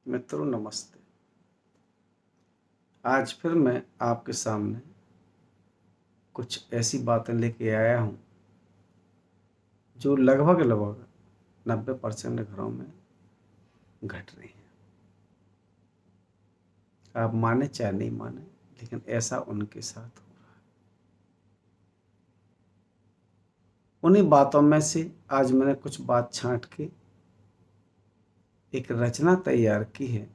मित्रों नमस्ते। आज फिर मैं आपके सामने कुछ ऐसी बातें लेके आया हूँ जो लगभग 90% घरों में घट रही हैं। आप माने चाहे नहीं माने, लेकिन ऐसा उनके साथ हो रहा है। उन्हीं बातों में से आज मैंने कुछ बात छांट के एक रचना तैयार की है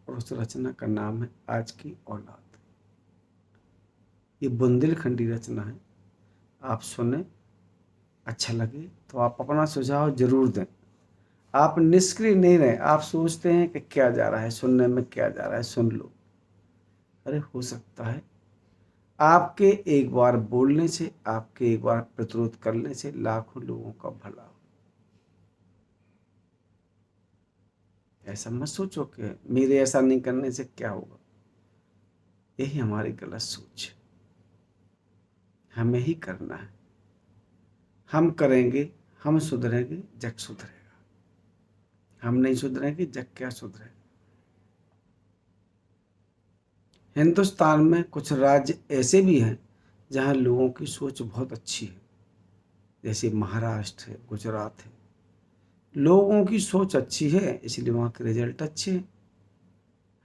और उस रचना का नाम है आज की औलाद। ये बुंदेलखंडी रचना है। आप सुने, अच्छा लगे तो आप अपना सुझाव जरूर दें। आप निष्क्रिय नहीं रहे। आप सोचते हैं कि क्या जा रहा है, सुनने में क्या जा रहा है, सुन लो। अरे हो सकता है आपके एक बार बोलने से, आपके एक बार प्रतिरोध करने से लाखों लोगों का भला हो। ऐसा मत सोचो कि मेरे ऐसा नहीं करने से क्या होगा। यही हमारी गलत सोच है। हमें ही करना है। हम करेंगे, हम सुधरेंगे, जग सुधरेगा। हम नहीं सुधरेंगे, जग क्या सुधरेगा। हिंदुस्तान में कुछ राज्य ऐसे भी हैं जहां लोगों की सोच बहुत अच्छी है, जैसे महाराष्ट्र है, गुजरात है। लोगों की सोच अच्छी है, इसलिए वहाँ के रिजल्ट अच्छे हैं।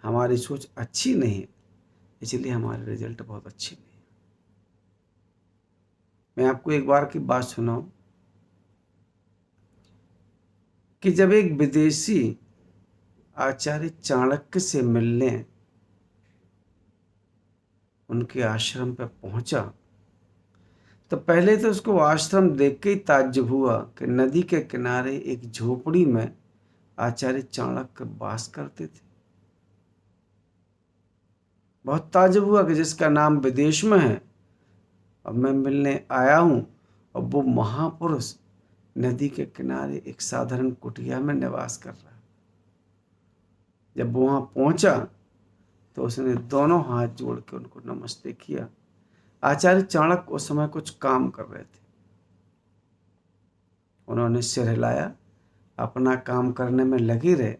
हमारी सोच अच्छी नहीं है, इसलिए हमारे रिजल्ट बहुत अच्छे नहीं है। मैं आपको एक बार की बात सुनाऊं कि जब एक विदेशी आचार्य चाणक्य से मिलने उनके आश्रम पर पहुंचा, तो पहले तो उसको आश्रम देख के ही ताज्जुब हुआ कि नदी के किनारे एक झोपड़ी में आचार्य चाणक्य वास करते थे। बहुत ताज्जुब हुआ कि जिसका नाम विदेश में है, अब मैं मिलने आया हूँ और वो महापुरुष नदी के किनारे एक साधारण कुटिया में निवास कर रहा है। जब वो वहाँ पहुंचा तो उसने दोनों हाथ जोड़ के उनको नमस्ते किया। आचार्य चाणक्य उस समय कुछ काम कर रहे थे। उन्होंने सिर हिलाया, अपना काम करने में लगे रहे।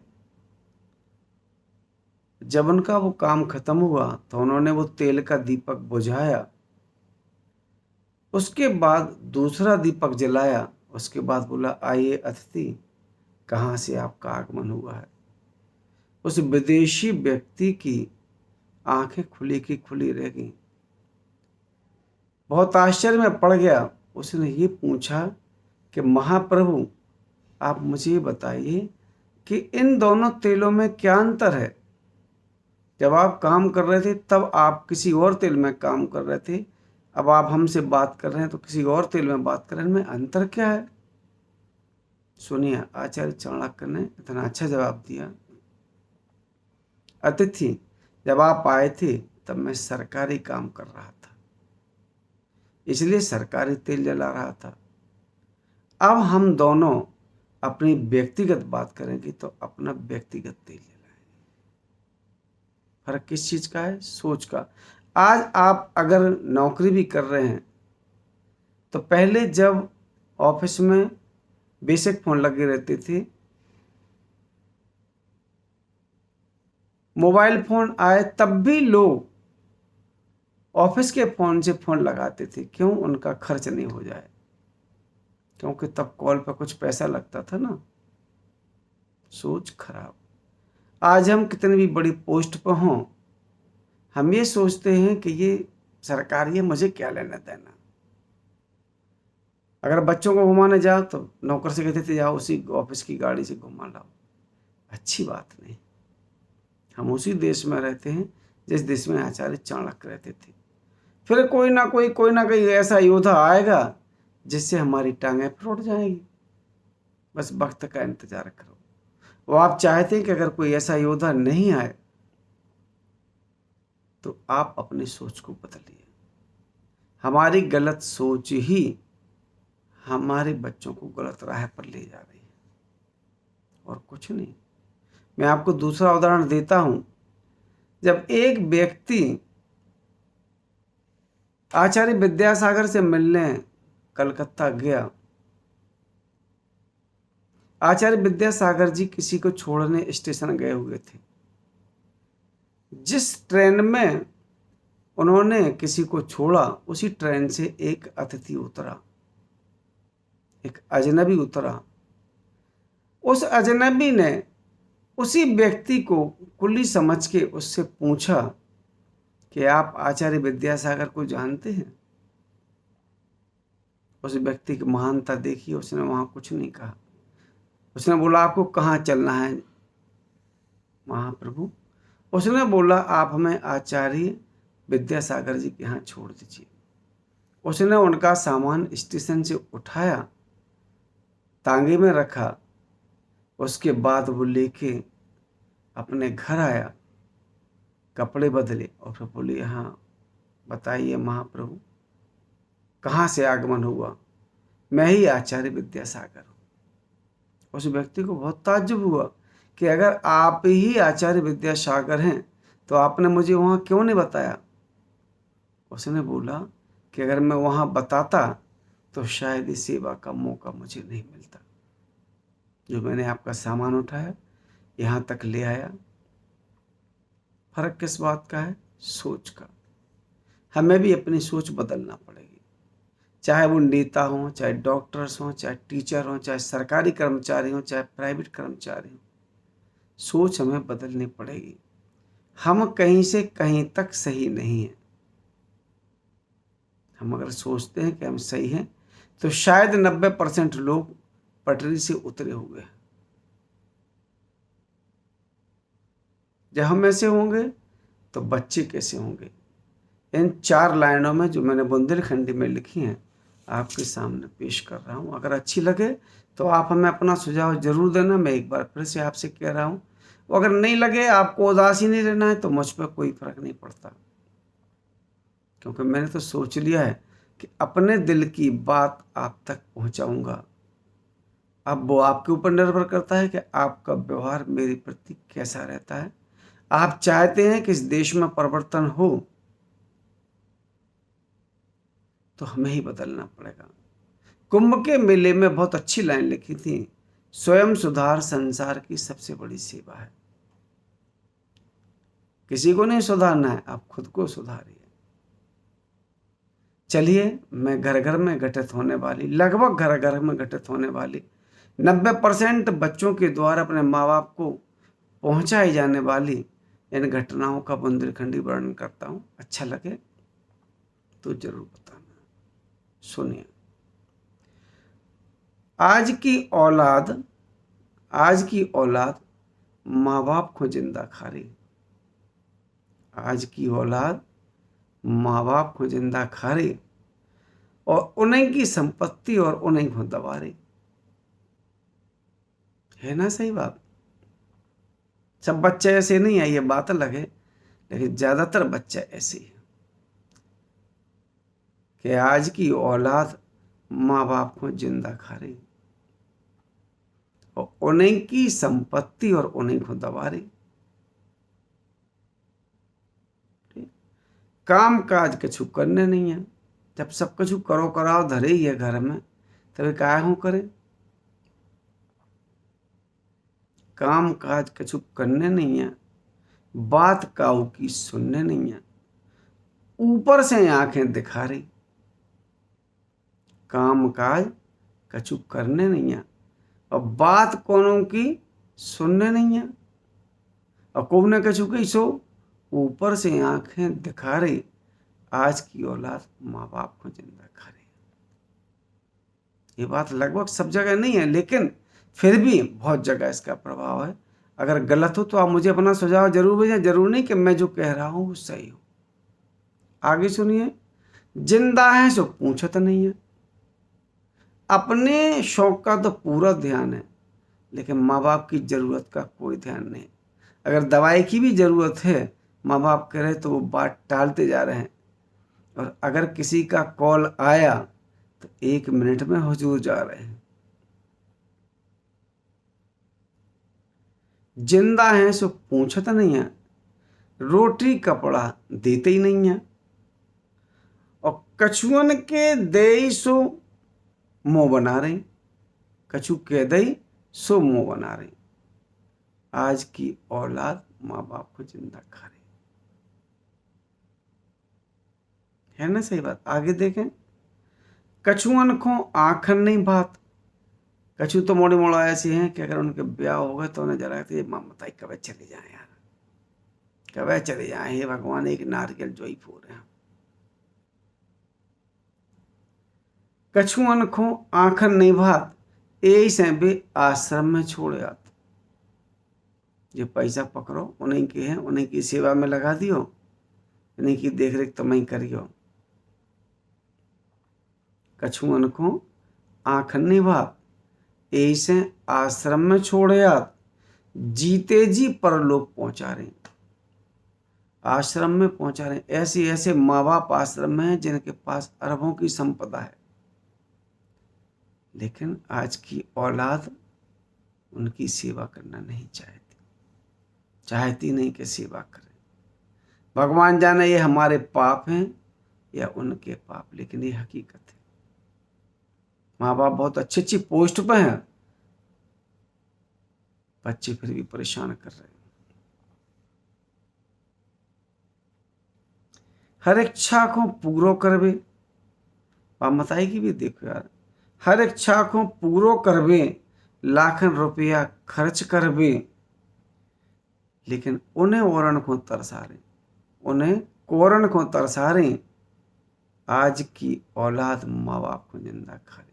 जब उनका वो काम खत्म हुआ तो उन्होंने वो तेल का दीपक बुझाया। उसके बाद दूसरा दीपक जलाया। उसके बाद बोला, आइए अतिथि, कहाँ से आपका आगमन हुआ है। उस विदेशी व्यक्ति की आंखें खुली की खुली रह गईं। बहुत आश्चर्य में पड़ गया। उसने ये पूछा कि महाप्रभु, आप मुझे ये बताइए कि इन दोनों तेलों में क्या अंतर है। जब आप काम कर रहे थे तब आप किसी और तेल में काम कर रहे थे, अब आप हमसे बात कर रहे हैं तो किसी और तेल में बात कर रहे हैं, इनमें अंतर क्या है। सुनिए, आचार्य चाणक्य ने इतना अच्छा जवाब दिया। अतिथि, जब आप आए थे तब मैं सरकारी काम कर रहा था, इसलिए सरकारी तेल जला रहा था। अब हम दोनों अपनी व्यक्तिगत बात करेंगे तो अपना व्यक्तिगत तेल जलाएंगे। फर्क किस चीज का है? सोच का। आज आप अगर नौकरी भी कर रहे हैं तो पहले जब ऑफिस में बेसिक फोन लगे रहते थे, मोबाइल फोन आए तब भी लोग ऑफिस के फोन से फोन लगाते थे। क्यों? उनका खर्च नहीं हो जाए, क्योंकि तब कॉल पर कुछ पैसा लगता था ना। सोच खराब। आज हम कितनी भी बड़ी पोस्ट पर हों, हम ये सोचते हैं कि ये सरकारी है, मुझे क्या लेना देना। अगर बच्चों को घुमाने जाओ तो नौकर से कहते थे जाओ उसी ऑफिस की गाड़ी से घुमा लाओ। अच्छी बात नहीं। हम उसी देश में रहते हैं जिस देश में आचार्य चाणक्य रहते थे। फिर कोई ना कोई ऐसा योद्धा आएगा जिससे हमारी टांगें फुट जाएंगी। बस वक्त का इंतजार करो। वो आप चाहते हैं कि अगर कोई ऐसा योद्धा नहीं आए तो आप अपनी सोच को बदलिए। हमारी गलत सोच ही हमारे बच्चों को गलत राह पर ले जा रही है, और कुछ नहीं। मैं आपको दूसरा उदाहरण देता हूं। जब एक व्यक्ति आचार्य विद्यासागर से मिलने कलकत्ता गया, आचार्य विद्यासागर जी किसी को छोड़ने स्टेशन गए हुए थे। जिस ट्रेन में उन्होंने किसी को छोड़ा उसी ट्रेन से एक अतिथि उतरा, एक अजनबी उतरा। उस अजनबी ने उसी व्यक्ति को कुली समझ के उससे पूछा कि आप आचार्य विद्यासागर को जानते हैं? उस व्यक्ति की महानता देखी, उसने वहां कुछ नहीं कहा। उसने बोला आपको कहाँ चलना है महाप्रभु? उसने बोला आप हमें आचार्य विद्यासागर जी के यहाँ छोड़ दीजिए। उसने उनका सामान स्टेशन से उठाया, तांगे में रखा। उसके बाद वो लेके अपने घर आया, कपड़े बदले और फिर बोले हाँ बताइए महाप्रभु कहाँ से आगमन हुआ? मैं ही आचार्य विद्यासागर हूँ। उस व्यक्ति को बहुत ताज्जुब हुआ कि अगर आप ही आचार्य विद्यासागर हैं तो आपने मुझे वहाँ क्यों नहीं बताया? उसने बोला कि अगर मैं वहाँ बताता तो शायद इस सेवा का मौका मुझे नहीं मिलता। जो मैंने आपका सामान उठाया यहाँ तक ले आया। फर्क किस बात का है? सोच का। हमें भी अपनी सोच बदलना पड़ेगी। चाहे वो नेता हों, चाहे डॉक्टर्स हों, चाहे टीचर हों, चाहे सरकारी कर्मचारी हों, चाहे प्राइवेट कर्मचारी हों, सोच हमें बदलनी पड़ेगी। हम कहीं से कहीं तक सही नहीं हैं। हम अगर सोचते हैं कि हम सही हैं तो शायद 90% लोग पटरी से उतरे हुए हैं। जब हम ऐसे होंगे तो बच्चे कैसे होंगे? इन 4 लाइनों में जो मैंने बुंदेलखंडी में लिखी हैं आपके सामने पेश कर रहा हूँ। अगर अच्छी लगे तो आप हमें अपना सुझाव जरूर देना। मैं एक बार फिर से आपसे कह रहा हूँ, अगर नहीं लगे, आपको उदास ही नहीं रहना है तो मुझ पर कोई फर्क नहीं पड़ता, क्योंकि मैंने तो सोच लिया है कि अपने दिल की बात आप तक पहुँचाऊँगा। अब वो आपके ऊपर निर्भर करता है कि आपका व्यवहार मेरे प्रति कैसा रहता है। आप चाहते हैं कि इस देश में परिवर्तन हो तो हमें ही बदलना पड़ेगा। कुंभ के मेले में बहुत अच्छी लाइन लिखी थी, स्वयं सुधार संसार की सबसे बड़ी सेवा है। किसी को नहीं सुधारना है, आप खुद को सुधारिए। चलिए, मैं घर घर में घटित होने वाली, लगभग घर घर में घटित होने वाली 90% बच्चों के द्वारा अपने माँ बाप को पहुंचाई जाने वाली इन घटनाओं का बुंदेलखंडी वर्णन करता हूँ। अच्छा लगे तो जरूर बताना। सुनिए। आज की औलाद माँ बाप को जिंदा खा रही। आज की औलाद माँ बाप को जिंदा खा रही और उन्हीं की संपत्ति और उन्हीं को दबा रही है। ना सही बात? सब बच्चे ऐसे नहीं है, ये बात अलग है, लेकिन ज्यादातर बच्चे ऐसे हैं कि आज की औलाद माँ बाप को जिंदा खा रही और उन्हीं की संपत्ति और उन्हीं को दबा रही। काम काज कछु करने नहीं है। जब सब कछु करो कराओ धरे ही है घर में, तभी काहे हूं करे? काम काज कछु करने नहीं है, बात काऊ की सुनने नहीं है, ऊपर से आंखें दिखा रही। काम काज कछु करने नहीं है और बात कोनों की सुनने नहीं है, और को ने कछु कही सो ऊपर से आंखें दिखा रही। आज की औलाद माँ बाप को जिंदा खा रही। ये बात लगभग सब जगह नहीं है, लेकिन फिर भी बहुत जगह इसका प्रभाव है। अगर गलत हो तो आप मुझे अपना सुझाव जरूर भेजें। जरूर नहीं कि मैं जो कह रहा हूं वो सही हो। आगे सुनिए। जिंदा है सो पूछत नहीं है। अपने शौक का तो पूरा ध्यान है, लेकिन माँ बाप की जरूरत का कोई ध्यान नहीं। अगर दवाई की भी जरूरत है, माँ बाप कह रहे तो वो बात टालते जा रहे हैं, और अगर किसी का कॉल आया तो 1 मिनट में हुजूर जा रहे हैं। जिंदा हैं सो पूछत नहीं है, रोटी कपड़ा देते ही नहीं है, और कछुअन के दे सो मुंह बना रहे। कछु कह दई सो मुंह बना रही। आज की औलाद माँ बाप को जिंदा खा रही है ना। सही बात। आगे देखें, कछुअन को आंखन नहीं भात। कछु तो मोड़े मोड़ा ऐसे हैं कि अगर उनके ब्याह होगा तो उन्हें जरा ये माँ बताई कब चले जाए यार, कब चले जाए, हे भगवान एक नारियल जोई फूल है। कछुअन को आंखन नहीं भात, यही से भी आश्रम में छोड़े आते। जो पैसा पकड़ो उन्हीं के हैं, उन्हीं की सेवा में लगा दियो, उन्हीं की देख रेख तुम्हें करियो। कछुअन को आंखन नहीं भात, यही से आश्रम में छोड़े आत। जीते जी परलोक पहुंचा रहे, आश्रम में पहुंचा रहे। ऐसे ऐसे माँ बाप आश्रम में हैं जिनके पास अरबों की संपदा है, लेकिन आज की औलाद उनकी सेवा करना नहीं चाहती नहीं कि सेवा करें। भगवान जाने ये हमारे पाप हैं या उनके पाप, लेकिन ये हकीकत है। माँ बाप बहुत अच्छी अच्छी पोस्ट पे हैं, बच्चे फिर भी परेशान कर रहे हैं। हर इच्छा को पूरो करवे, आप बताएगी भी देखो यार, हर इच्छा को पूरो करवे, लाखन रुपया खर्च करवे, लेकिन उन्हें औरण को तरसा रहे, उन्हें कोरण को तरसा रहे। आज की औलाद माँ बाप को जिंदा खा रही।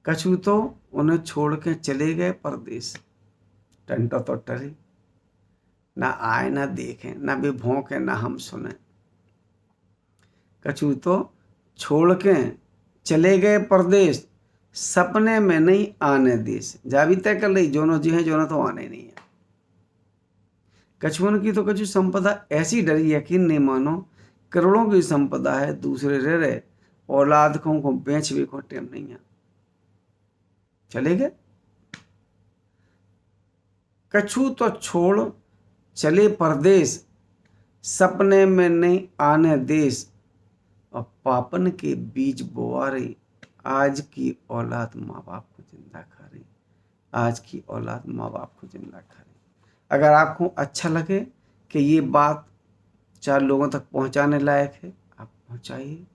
कछु तो उन्हें छोड़ के चले गए परदेश, टंटो तो टरी, ना आए ना देखें, ना भी भौंके ना हम सुने। कछु तो छोड़ के चले गए परदेश, सपने में नहीं आने देश। जा भी तय कर ली जोनो जी है, जोनो तो आने नहीं है। कछुअन की तो कछु संपदा ऐसी डरी, यकीन नहीं मानो, करोड़ों की संपदा है, दूसरे रह रहे, औलाद को बेच भी को टेम नहीं है, चले गए। कछु तो छोड़ चले परदेश, सपने में नहीं आने देश, और पापन के बीज बोआ रही। आज की औलाद माँ बाप को जिंदा खा रही, आज की औलाद माँ बाप को जिंदा खा रही। अगर आपको अच्छा लगे कि ये बात 4 लोगों तक पहुंचाने लायक है, आप पहुंचाइए।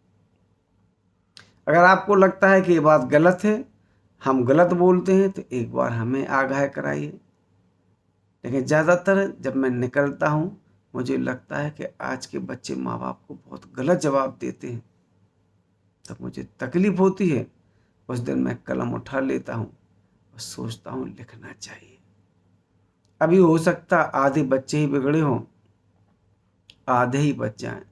अगर आपको लगता है कि ये बात गलत है, हम गलत बोलते हैं, तो एक बार हमें आगाह कराइए। लेकिन ज़्यादातर जब मैं निकलता हूँ, मुझे लगता है कि आज के बच्चे माँ बाप को बहुत गलत जवाब देते हैं, तब मुझे तकलीफ होती है। उस दिन मैं कलम उठा लेता हूँ और सोचता हूँ लिखना चाहिए। अभी हो सकता आधे बच्चे ही बिगड़े हों, आधे ही बच जाएं,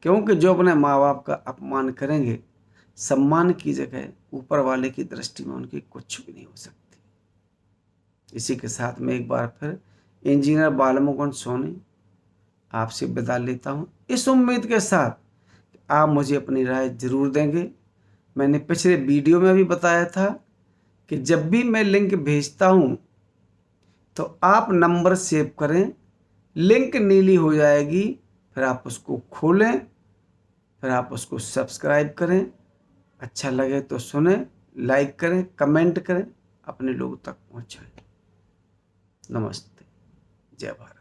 क्योंकि जो अपने माँ बाप का अपमान करेंगे, सम्मान की जगह ऊपर वाले की दृष्टि में उनकी कुछ भी नहीं हो सकती। इसी के साथ में एक बार फिर इंजीनियर बालमुकुंद सोनी आपसे विदा लेता हूँ, इस उम्मीद के साथ आप मुझे अपनी राय जरूर देंगे। मैंने पिछले वीडियो में भी बताया था कि जब भी मैं लिंक भेजता हूँ तो आप नंबर सेव करें, लिंक नीली हो जाएगी, फिर आप उसको खोलें, फिर आप उसको सब्सक्राइब करें। अच्छा लगे तो सुने, लाइक करें, कमेंट करें, अपने लोगों तक पहुँचाएं। नमस्ते, जय भारत।